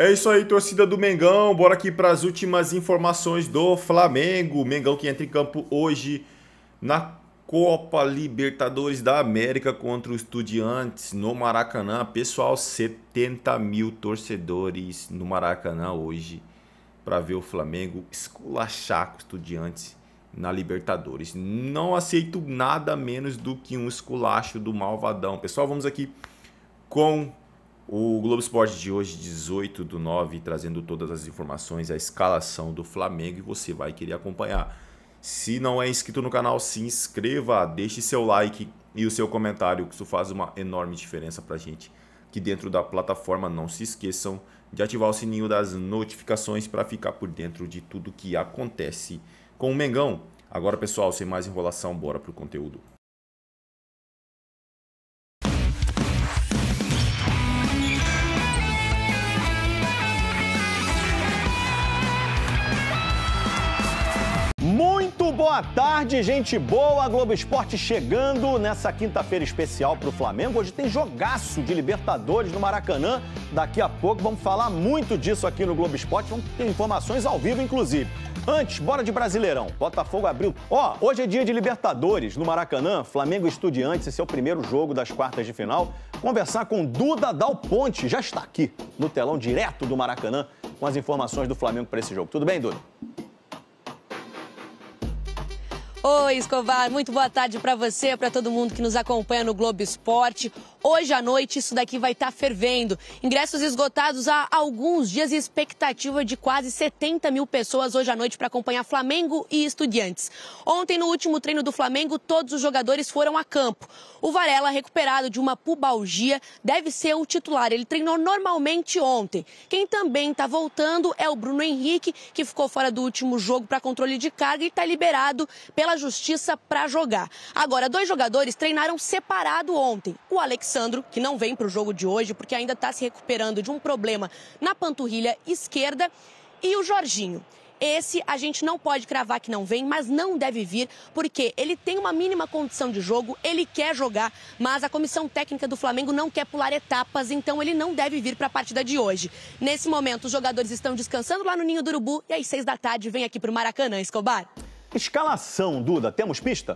É isso aí, torcida do Mengão. Bora aqui para as últimas informações do Flamengo. Mengão que entra em campo hoje na Copa Libertadores da América contra o Estudiantes no Maracanã. Pessoal, 70 mil torcedores no Maracanã hoje para ver o Flamengo esculachar com o Estudiantes na Libertadores. Não aceito nada menos do que um esculacho do malvadão. Pessoal, vamos aqui com o Globo Esporte de hoje, 18/9, trazendo todas as informações, a escalação do Flamengo, e você vai querer acompanhar. Se não é inscrito no canal, se inscreva, deixe seu like e o seu comentário, que isso faz uma enorme diferença pra gente aqui dentro da plataforma. Não se esqueçam de ativar o sininho das notificações para ficar por dentro de tudo que acontece com o Mengão. Agora, pessoal, sem mais enrolação, bora pro conteúdo. Muito boa tarde, gente boa. Globo Esporte chegando nessa quinta-feira especial para o Flamengo. Hoje tem jogaço de Libertadores no Maracanã. Daqui a pouco vamos falar muito disso aqui no Globo Esporte. Vamos ter informações ao vivo, inclusive. Antes, bora de Brasileirão. Botafogo abriu. Hoje é dia de Libertadores no Maracanã. Flamengo e Estudiantes, esse é o primeiro jogo das quartas de final. Conversar com Duda Dal Ponte, já está aqui no telão direto do Maracanã com as informações do Flamengo para esse jogo. Tudo bem, Duda? Oi, Escobar, muito boa tarde para você, para todo mundo que nos acompanha no Globo Esporte. Hoje à noite isso daqui vai estar fervendo. Ingressos esgotados há alguns dias e expectativa de quase 70 mil pessoas hoje à noite para acompanhar Flamengo e Estudiantes. Ontem, no último treino do Flamengo, todos os jogadores foram a campo. O Varela, recuperado de uma pubalgia, deve ser o titular. Ele treinou normalmente ontem. Quem também está voltando é o Bruno Henrique, que ficou fora do último jogo para controle de carga e está liberado pela Justiça para jogar. Agora, dois jogadores treinaram separado ontem. O Alexandro, que não vem para o jogo de hoje porque ainda está se recuperando de um problema na panturrilha esquerda, e o Jorginho. Esse a gente não pode cravar que não vem, mas não deve vir, porque ele tem uma mínima condição de jogo, ele quer jogar, mas a comissão técnica do Flamengo não quer pular etapas, então ele não deve vir para a partida de hoje. Nesse momento, os jogadores estão descansando lá no Ninho do Urubu e às 6 da tarde vem aqui para o Maracanã, Escobar. Escalação, Duda, temos pista?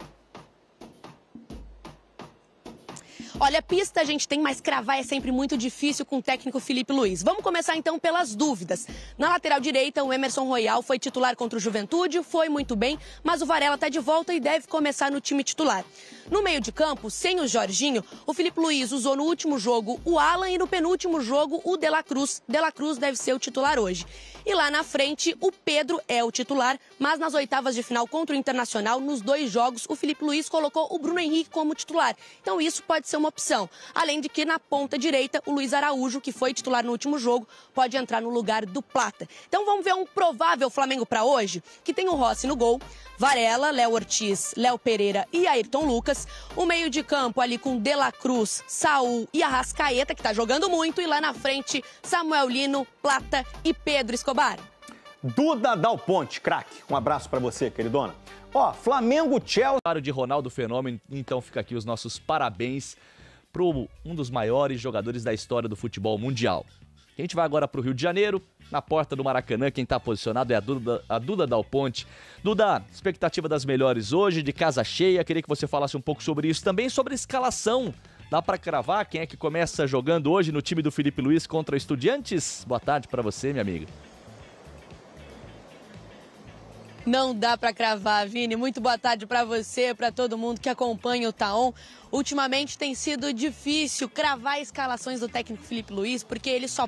Olha, pista a gente tem, mas cravar é sempre muito difícil com o técnico Felipe Luiz. Vamos começar então pelas dúvidas. Na lateral direita, o Emerson Royal foi titular contra o Juventude, foi muito bem, mas o Varela está de volta e deve começar no time titular. No meio de campo, sem o Jorginho, o Felipe Luiz usou no último jogo o Alan e no penúltimo jogo o De La Cruz. De La Cruz deve ser o titular hoje. E lá na frente, o Pedro é o titular, mas nas oitavas de final contra o Internacional, nos dois jogos, o Felipe Luiz colocou o Bruno Henrique como titular. Então isso pode ser uma opção. Além de que na ponta direita, o Luiz Araújo, que foi titular no último jogo, pode entrar no lugar do Plata. Então vamos ver um provável Flamengo para hoje, que tem o Rossi no gol, Varela, Léo Ortiz, Léo Pereira e Ayrton Lucas. O meio de campo ali com De La Cruz, Saul e Arrascaeta, que está jogando muito. E lá na frente, Samuel Lino, Plata e Pedro Escobar. Duda Dal Ponte, craque. Um abraço para você, queridona. Flamengo, Chelsea. De Ronaldo Fenômeno, então fica aqui os nossos parabéns para um dos maiores jogadores da história do futebol mundial. A gente vai agora para o Rio de Janeiro, na porta do Maracanã. Quem está posicionado é a Duda Dal Ponte. Duda, expectativa das melhores hoje, de casa cheia. Queria que você falasse um pouco sobre isso, também sobre a escalação. Dá para cravar quem é que começa jogando hoje no time do Felipe Luiz contra Estudiantes? Boa tarde para você, minha amiga. Não dá para cravar, Vini. Muito boa tarde para você, para todo mundo que acompanha o Taon. Ultimamente tem sido difícil cravar escalações do técnico Felipe Luiz, porque ele só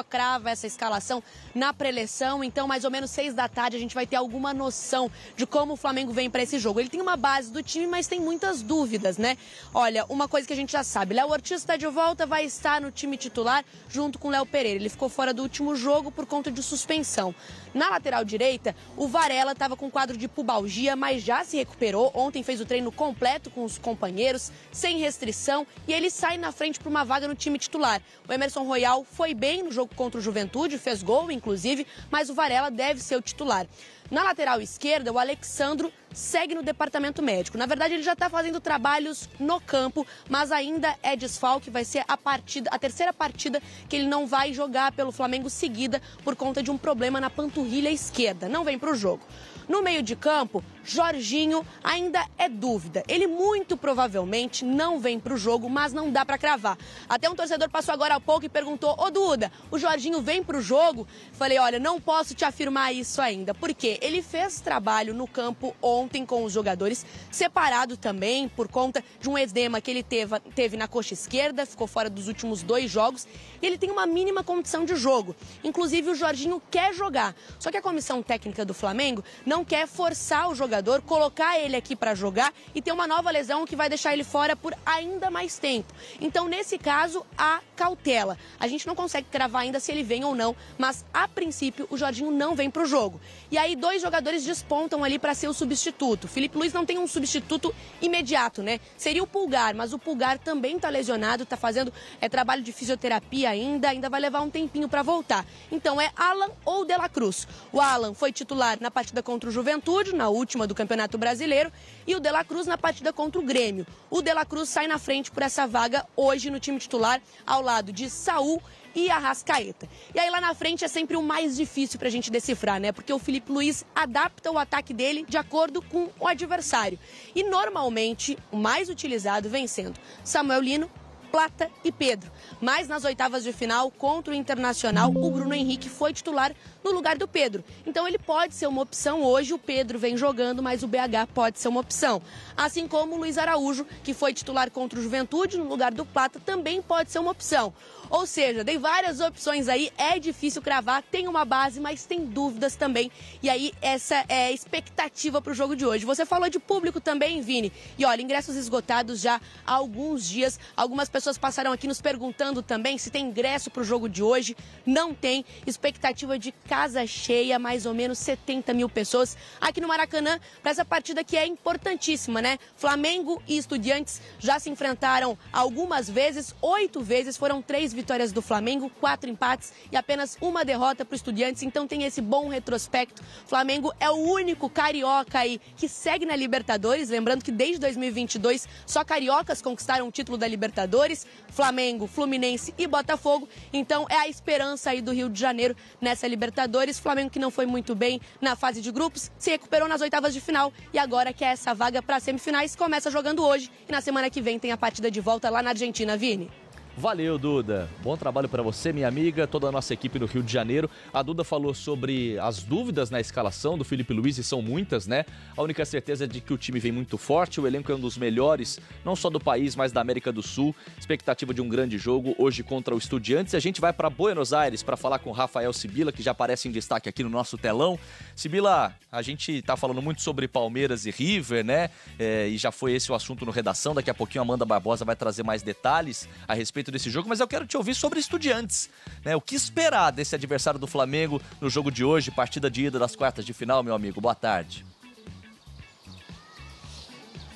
crava essa escalação na preleção. Então, mais ou menos 6 da tarde, a gente vai ter alguma noção de como o Flamengo vem para esse jogo. Ele tem uma base do time, mas tem muitas dúvidas, né? Olha, uma coisa que a gente já sabe, Léo Ortiz está de volta, vai estar no time titular junto com o Léo Pereira. Ele ficou fora do último jogo por conta de suspensão. Na lateral direita, o Varela estava com quadro de pubalgia, mas já se recuperou. Ontem fez o treino completo com os companheiros. sem restrição, e ele sai na frente para uma vaga no time titular. O Emerson Royal foi bem no jogo contra o Juventude, fez gol, inclusive, mas o Varela deve ser o titular. Na lateral esquerda, o Alexandro segue no departamento médico. Na verdade, ele já está fazendo trabalhos no campo, mas ainda é desfalque. Vai ser a terceira partida que ele não vai jogar pelo Flamengo seguida por conta de um problema na panturrilha esquerda. Não vem para o jogo. No meio de campo, Jorginho ainda é dúvida. Ele muito provavelmente não vem para o jogo, mas não dá para cravar. Até um torcedor passou agora há pouco e perguntou: ô Duda, o Jorginho vem para o jogo? Falei, olha, não posso te afirmar isso ainda. Por quê? Ele fez trabalho no campo ontem com os jogadores, separado também por conta de um edema que ele teve na coxa esquerda, ficou fora dos últimos 2 jogos. E ele tem uma mínima condição de jogo. Inclusive, o Jorginho quer jogar. Só que a comissão técnica do Flamengo não quer forçar o jogador, colocar ele aqui para jogar e ter uma nova lesão que vai deixar ele fora por ainda mais tempo. Então, nesse caso, há cautela. A gente não consegue cravar ainda se ele vem ou não, mas, a princípio, o Jorginho não vem para o jogo. E aí, 2 jogadores despontam ali para ser o substituto. O Filipe Luiz não tem um substituto imediato, né? Seria o Pulgar, mas o Pulgar também está lesionado, está fazendo trabalho de fisioterapia ainda vai levar um tempinho para voltar. Então, é Alan ou De La Cruz. O Alan foi titular na partida contra o Juventude, na última do Campeonato Brasileiro, e o De La Cruz na partida contra o Grêmio. O De La Cruz sai na frente por essa vaga hoje no time titular, ao lado de Saúl e Arrascaeta. E aí lá na frente é sempre o mais difícil pra gente decifrar, né? Porque o Filipe Luiz adapta o ataque dele de acordo com o adversário. E normalmente o mais utilizado vem sendo Samuel Lino, Plata e Pedro. Mas nas oitavas de final contra o Internacional, o Bruno Henrique foi titular no lugar do Pedro. Então ele pode ser uma opção hoje, o Pedro vem jogando, mas o BH pode ser uma opção. Assim como o Luiz Araújo, que foi titular contra o Juventude no lugar do Plata, também pode ser uma opção. Ou seja, dei várias opções aí, é difícil cravar, tem uma base, mas tem dúvidas também. E aí essa é a expectativa para o jogo de hoje. Você falou de público também, Vini. E olha, ingressos esgotados já há alguns dias. Algumas pessoas passaram aqui nos perguntando também se tem ingresso para o jogo de hoje. Não tem. Expectativa de casa cheia, mais ou menos 70 mil pessoas aqui no Maracanã, para essa partida que é importantíssima, né? Flamengo e Estudiantes já se enfrentaram algumas vezes, 8 vezes, foram 3 vitórias do Flamengo, 4 empates e apenas uma derrota para o Estudiantes, então tem esse bom retrospecto. Flamengo é o único carioca aí que segue na Libertadores, lembrando que desde 2022 só cariocas conquistaram o título da Libertadores, Flamengo, Fluminense e Botafogo, então é a esperança aí do Rio de Janeiro nessa Libertadores. Flamengo que não foi muito bem na fase de grupos, se recuperou nas oitavas de final e agora quer essa vaga para semifinais, começa jogando hoje e na semana que vem tem a partida de volta lá na Argentina, Vini. Valeu, Duda. Bom trabalho para você, minha amiga, toda a nossa equipe no Rio de Janeiro. A Duda falou sobre as dúvidas na escalação do Filipe Luiz, e são muitas, né? A única certeza é de que o time vem muito forte, o elenco é um dos melhores, não só do país, mas da América do Sul. Expectativa de um grande jogo hoje contra o Estudiantes. A gente vai para Buenos Aires para falar com o Rafael Sibila, que já aparece em destaque aqui no nosso telão. Sibila, a gente tá falando muito sobre Palmeiras e River, né? E já foi esse o assunto no Redação. Daqui a pouquinho a Amanda Barbosa vai trazer mais detalhes a respeito desse jogo, mas eu quero te ouvir sobre Estudiantes, né? O que esperar desse adversário do Flamengo no jogo de hoje, partida de ida das quartas de final, meu amigo? Boa tarde.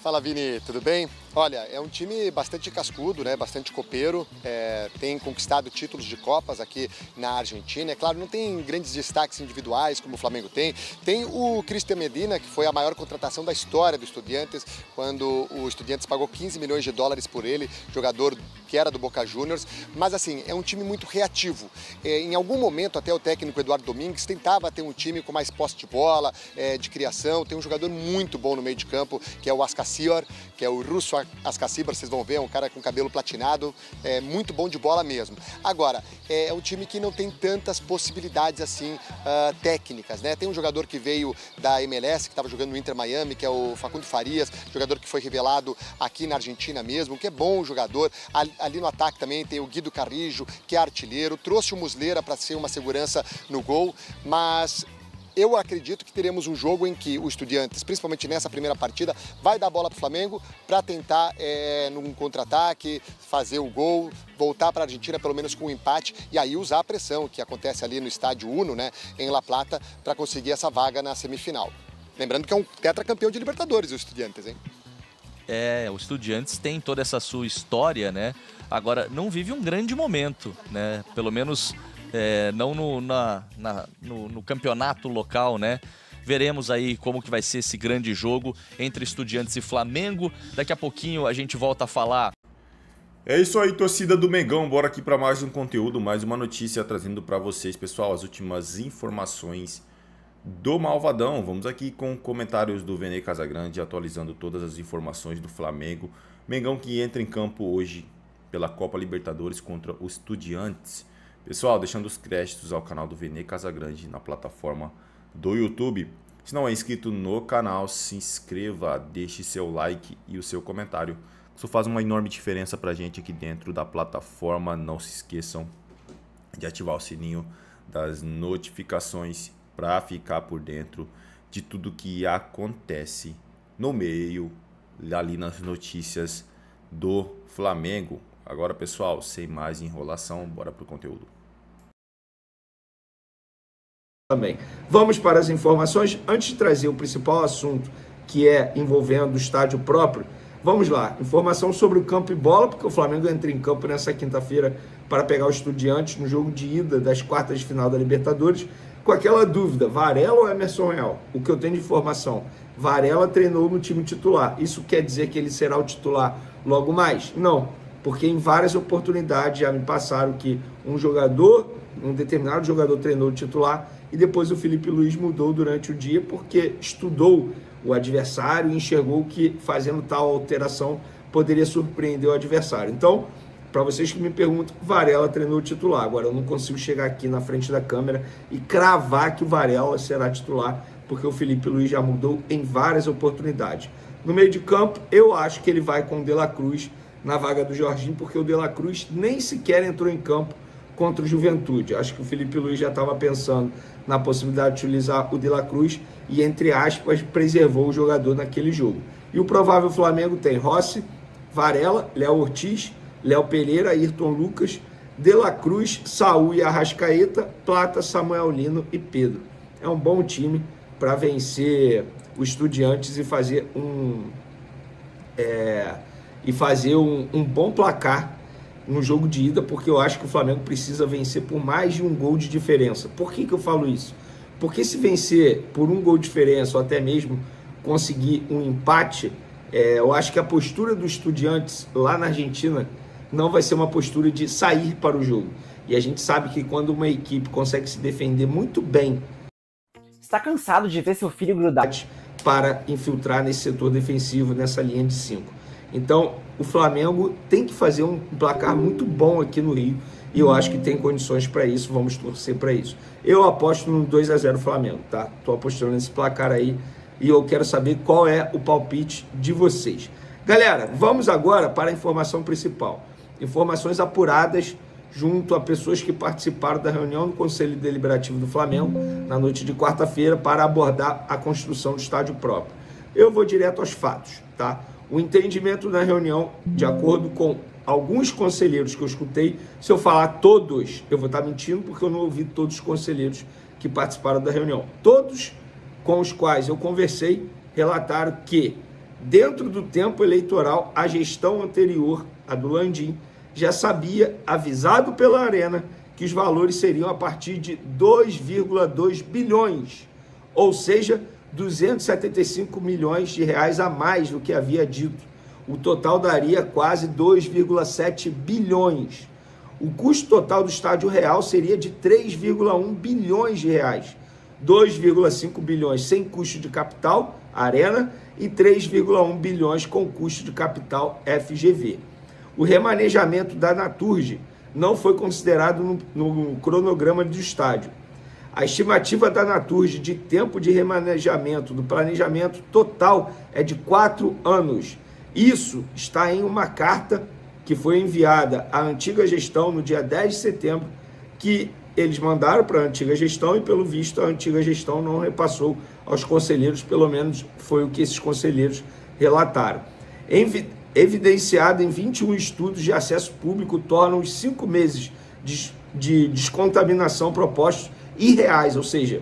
Fala, Vini, tudo bem? Olha, é um time bastante cascudo, né? Bastante copeiro, tem conquistado títulos de Copas aqui na Argentina. É claro, não tem grandes destaques individuais como o Flamengo tem. Tem o Cristian Medina, que foi a maior contratação da história do Estudiantes, quando o Estudiantes pagou 15 milhões de dólares por ele, jogador que era do Boca Juniors. Mas assim, é um time muito reativo. Em algum momento, até o técnico Eduardo Domingues tentava ter um time com mais posse de bola, de criação. Tem um jogador muito bom no meio de campo, que é o Ascasibar, que é o russo Ascasibar, vocês vão ver, é um cara com cabelo platinado, muito bom de bola mesmo. Agora, é um time que não tem tantas possibilidades assim técnicas, né? Tem um jogador que veio da MLS, que estava jogando no Inter Miami, que é o Facundo Farias, jogador que foi revelado aqui na Argentina mesmo, que é bom jogador. Ali no ataque também tem o Guido Carrijo, que é artilheiro, trouxe o Muslera para ser uma segurança no gol, mas eu acredito que teremos um jogo em que o Estudiantes, principalmente nessa primeira partida, vai dar a bola para o Flamengo para tentar, num contra-ataque, fazer o gol, voltar para a Argentina pelo menos com um empate e aí usar a pressão que acontece ali no estádio Uno, né, em La Plata, para conseguir essa vaga na semifinal. Lembrando que é um tetracampeão de Libertadores o Estudiantes, hein? O Estudiantes tem toda essa sua história, né? Agora, não vive um grande momento, né? Pelo menos não no campeonato local, né? Veremos aí como que vai ser esse grande jogo entre Estudiantes e Flamengo. Daqui a pouquinho a gente volta a falar. É isso aí, torcida do Mengão. Bora aqui para mais um conteúdo, mais uma notícia trazendo para vocês, pessoal, as últimas informações do Malvadão. Vamos aqui com comentários do Vene Casagrande, atualizando todas as informações do Flamengo. Mengão que entra em campo hoje pela Copa Libertadores contra os Estudiantes. Pessoal, deixando os créditos ao canal do Vene Casagrande na plataforma do YouTube. Se não é inscrito no canal, se inscreva, deixe seu like e o seu comentário. Isso faz uma enorme diferença pra gente aqui dentro da plataforma. Não se esqueçam de ativar o sininho das notificações para ficar por dentro de tudo que acontece no meio, ali nas notícias do Flamengo. Agora, pessoal, sem mais enrolação, bora pro conteúdo. Também. Vamos para as informações. Antes de trazer o principal assunto, que é envolvendo o estádio próprio, vamos lá. Informação sobre o campo e bola, porque o Flamengo entra em campo nessa quinta-feira para pegar os Estudiantes no jogo de ida das quartas de final da Libertadores, com aquela dúvida, Varela ou Emerson Real? O que eu tenho de informação, Varela treinou no time titular. Isso quer dizer que ele será o titular logo mais? Não, porque em várias oportunidades já me passaram que um determinado jogador treinou o titular e depois o Felipe Luiz mudou durante o dia porque estudou o adversário e enxergou que fazendo tal alteração poderia surpreender o adversário. Então, para vocês que me perguntam, Varela treinou o titular. Agora, eu não consigo chegar aqui na frente da câmera e cravar que o Varela será titular, porque o Felipe Luiz já mudou em várias oportunidades. No meio de campo, eu acho que ele vai com o De La Cruz na vaga do Jorginho, porque o De La Cruz nem sequer entrou em campo contra o Juventude. Acho que o Felipe Luiz já estava pensando na possibilidade de utilizar o De La Cruz e, entre aspas, preservou o jogador naquele jogo. E o provável Flamengo tem Rossi, Varela, Léo Ortiz, Léo Pereira, Ayrton Lucas, De La Cruz, Saúl e Arrascaeta, Plata, Samuel Lino e Pedro. É um bom time para vencer os Estudiantes e fazer um bom placar no jogo de ida, porque eu acho que o Flamengo precisa vencer por mais de um gol de diferença. Por que eu falo isso? Porque se vencer por um gol de diferença ou até mesmo conseguir um empate, eu acho que a postura dos Estudiantes lá na Argentina não vai ser uma postura de sair para o jogo. E a gente sabe que quando uma equipe consegue se defender muito bem, está cansado de ver seu filho grudar para infiltrar nesse setor defensivo, nessa linha de 5. Então, o Flamengo tem que fazer um placar muito bom aqui no Rio, e eu acho que tem condições para isso, vamos torcer para isso. Eu aposto no 2-0 Flamengo, tá? Estou apostando nesse placar aí, e eu quero saber qual é o palpite de vocês. Galera, vamos agora para a informação principal. Informações apuradas junto a pessoas que participaram da reunião do Conselho Deliberativo do Flamengo na noite de quarta-feira para abordar a construção do estádio próprio. Eu vou direto aos fatos, tá? O entendimento na reunião, de acordo com alguns conselheiros que eu escutei, se eu falar todos, eu vou estar mentindo porque eu não ouvi todos os conselheiros que participaram da reunião. Todos com os quais eu conversei relataram que, dentro do tempo eleitoral, a gestão anterior, a do Landim, já sabia, avisado pela Arena, que os valores seriam a partir de 2,2 bilhões, ou seja, 275 milhões de reais a mais do que havia dito. O total daria quase 2,7 bilhões. O custo total do estádio real seria de 3,1 bilhões de reais. 2,5 bilhões sem custo de capital, Arena, e 3,1 bilhões com custo de capital, FGV. O remanejamento da Naturgy não foi considerado no cronograma do estádio. A estimativa da Naturgy de tempo de remanejamento do planejamento total é de 4 anos. Isso está em uma carta que foi enviada à antiga gestão no dia 10 de setembro, que eles mandaram para a antiga gestão e, pelo visto, a antiga gestão não repassou aos conselheiros, pelo menos foi o que esses conselheiros relataram. Evidenciado em 21 estudos de acesso público, tornam os 5 meses de descontaminação propostos irreais, ou seja,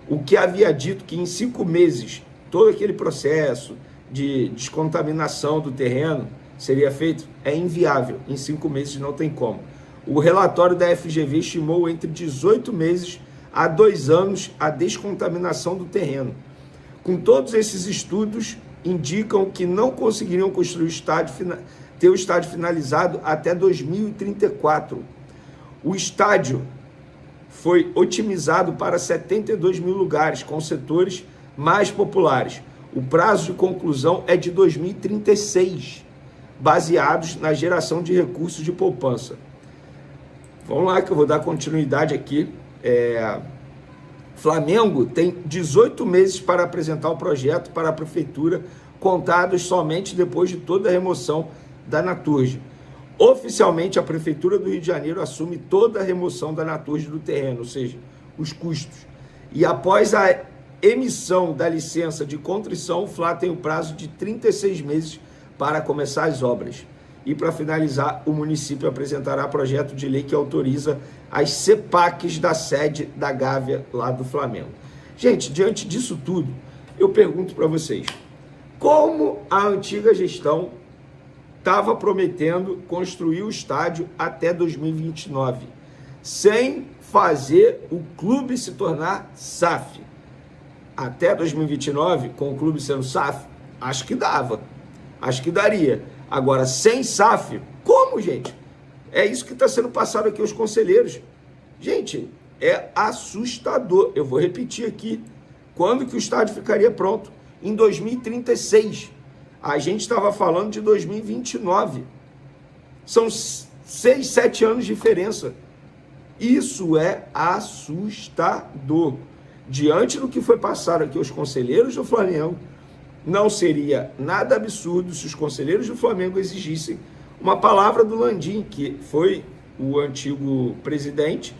o que havia dito que em 5 meses todo aquele processo de descontaminação do terreno seria feito, é inviável. Em 5 meses não tem como. O relatório da FGV estimou entre 18 meses a 2 anos a descontaminação do terreno. Com todos esses estudos, indicam que não conseguiriam construir o estádio, ter o estádio finalizado até 2034. O estádio foi otimizado para 72 mil lugares, com setores mais populares. O prazo de conclusão é de 2036, baseados na geração de recursos de poupança. Vamos lá que eu vou dar continuidade aqui. Flamengo tem 18 meses para apresentar o projeto para a prefeitura, contados somente depois de toda a remoção da Naturge. Oficialmente, a Prefeitura do Rio de Janeiro assume toda a remoção da Naturge do terreno, ou seja, os custos. E após a emissão da licença de contrição, o Fla tem o prazo de 36 meses para começar as obras. E para finalizar, o município apresentará projeto de lei que autoriza as CEPACs da sede da Gávea lá do Flamengo. Gente, diante disso tudo, eu pergunto para vocês, como a antiga gestão estava prometendo construir o estádio até 2029, sem fazer o clube se tornar SAF? Até 2029, com o clube sendo SAF, acho que dava, acho que daria. Agora, sem SAF, como, gente? É isso que está sendo passado aqui aos conselheiros. Gente, é assustador. Eu vou repetir aqui. Quando que o estádio ficaria pronto? Em 2036. A gente estava falando de 2029. São 6, 7 anos de diferença. Isso é assustador. Diante do que foi passado aqui aos conselheiros do Flamengo, não seria nada absurdo se os conselheiros do Flamengo exigissem uma palavra do Landim, que foi o antigo presidente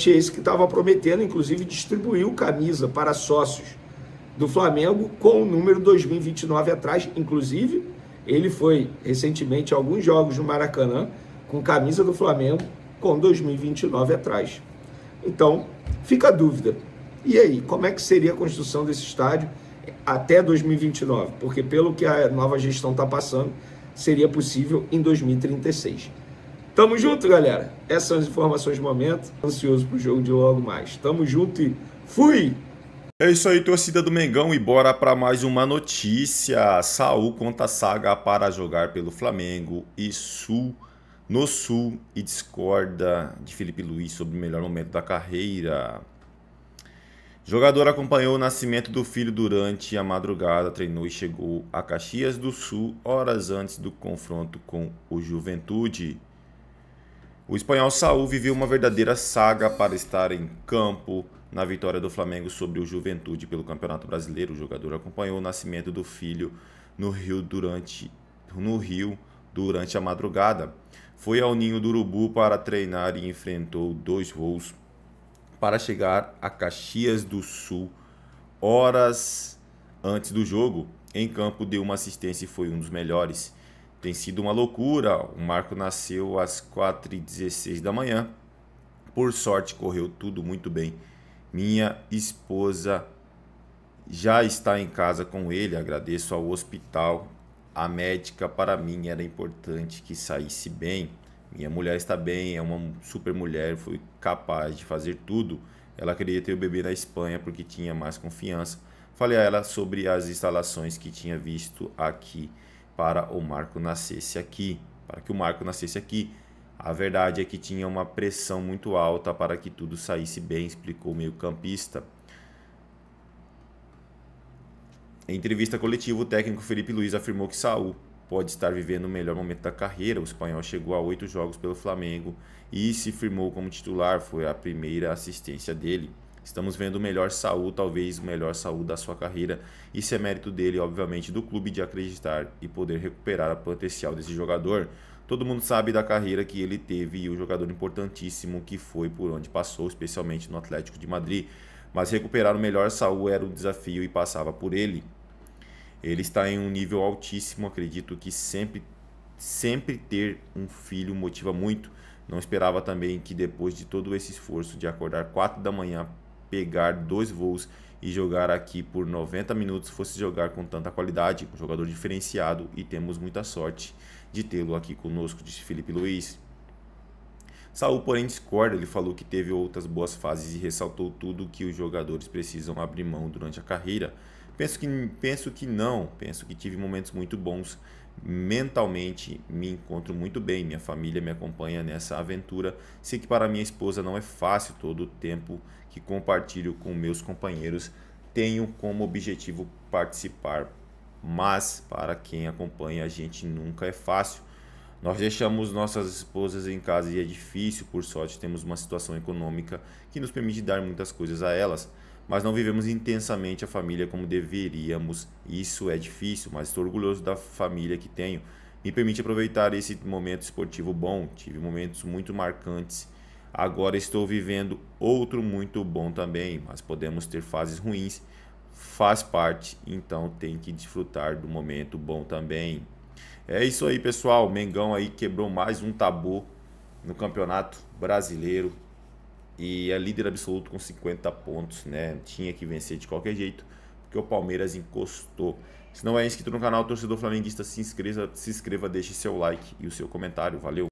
esse que estava prometendo, inclusive, distribuir camisa para sócios do Flamengo com o número 2029 atrás. Inclusive, ele foi recentemente a alguns jogos no Maracanã com camisa do Flamengo com 2029 atrás. Então, fica a dúvida. E aí, como é que seria a construção desse estádio até 2029? Porque pelo que a nova gestão está passando, seria possível em 2036. Tamo junto, galera. Essas são as informações do momento. Ansioso pro jogo de logo mais. Tamo junto e fui! É isso aí, torcida do Mengão, e bora para mais uma notícia. Saul conta saga para jogar pelo Flamengo no Sul e discorda de Felipe Luiz sobre o melhor momento da carreira. Jogador acompanhou o nascimento do filho durante a madrugada, treinou e chegou a Caxias do Sul horas antes do confronto com o Juventude. O espanhol Saul viveu uma verdadeira saga para estar em campo na vitória do Flamengo sobre o Juventude pelo Campeonato Brasileiro. O jogador acompanhou o nascimento do filho no Rio durante a madrugada. Foi ao Ninho do Urubu para treinar e enfrentou 2 voos para chegar a Caxias do Sul horas antes do jogo. Em campo deu uma assistência e foi um dos melhores. Tem sido uma loucura. O Marco nasceu às 4h16 da manhã. Por sorte correu tudo muito bem. Minha esposa já está em casa com ele. Agradeço ao hospital. A médica, para mim, era importante que saísse bem. Minha mulher está bem, é uma super mulher, foi capaz de fazer tudo. Ela queria ter o bebê na Espanha porque tinha mais confiança. Falei a ela sobre as instalações que tinha visto aqui para que o Marco nascesse aqui. A verdade é que tinha uma pressão muito alta para que tudo saísse bem, explicou o meio-campista. Em entrevista coletiva, o técnico Felipe Luiz afirmou que Saul pode estar vivendo o melhor momento da carreira. O espanhol chegou a 8 jogos pelo Flamengo e se firmou como titular. Foi a primeira assistência dele. Estamos vendo o melhor Saul, talvez o melhor Saul da sua carreira. Isso é mérito dele, obviamente, do clube, de acreditar e poder recuperar o potencial desse jogador. Todo mundo sabe da carreira que ele teve e o jogador importantíssimo que foi por onde passou, especialmente no Atlético de Madrid. Mas recuperar o melhor Saul era um desafio e passava por ele. Ele está em um nível altíssimo, acredito que sempre ter um filho motiva muito. Não esperava também que depois de todo esse esforço de acordar 4 da manhã pegar 2 voos e jogar aqui por 90 minutos fosse jogar com tanta qualidade, um jogador diferenciado, e temos muita sorte de tê-lo aqui conosco, disse Felipe Luiz. Saul, porém, discorda. Ele falou que teve outras boas fases e ressaltou tudo que os jogadores precisam abrir mão durante a carreira. Penso que não, penso que tive momentos muito bons. Mentalmente me encontro muito bem, minha família me acompanha nessa aventura. Sei que para minha esposa não é fácil todo o tempo que compartilho com meus companheiros. Tenho como objetivo participar, mas para quem acompanha a gente nunca é fácil. Nós deixamos nossas esposas em casa e é difícil, por sorte temos uma situação econômica que nos permite dar muitas coisas a elas, mas não vivemos intensamente a família como deveríamos. Isso é difícil, mas estou orgulhoso da família que tenho. Me permite aproveitar esse momento esportivo bom. Tive momentos muito marcantes. Agora estou vivendo outro muito bom também, mas podemos ter fases ruins. Faz parte, então tem que desfrutar do momento bom também. É isso aí, pessoal. Mengão aí quebrou mais um tabu no Campeonato Brasileiro e é líder absoluto com 50 pontos, né? Tinha que vencer de qualquer jeito, porque o Palmeiras encostou. Se não é inscrito no canal Torcedor Flamenguista, se inscreva, deixe seu like e o seu comentário. Valeu!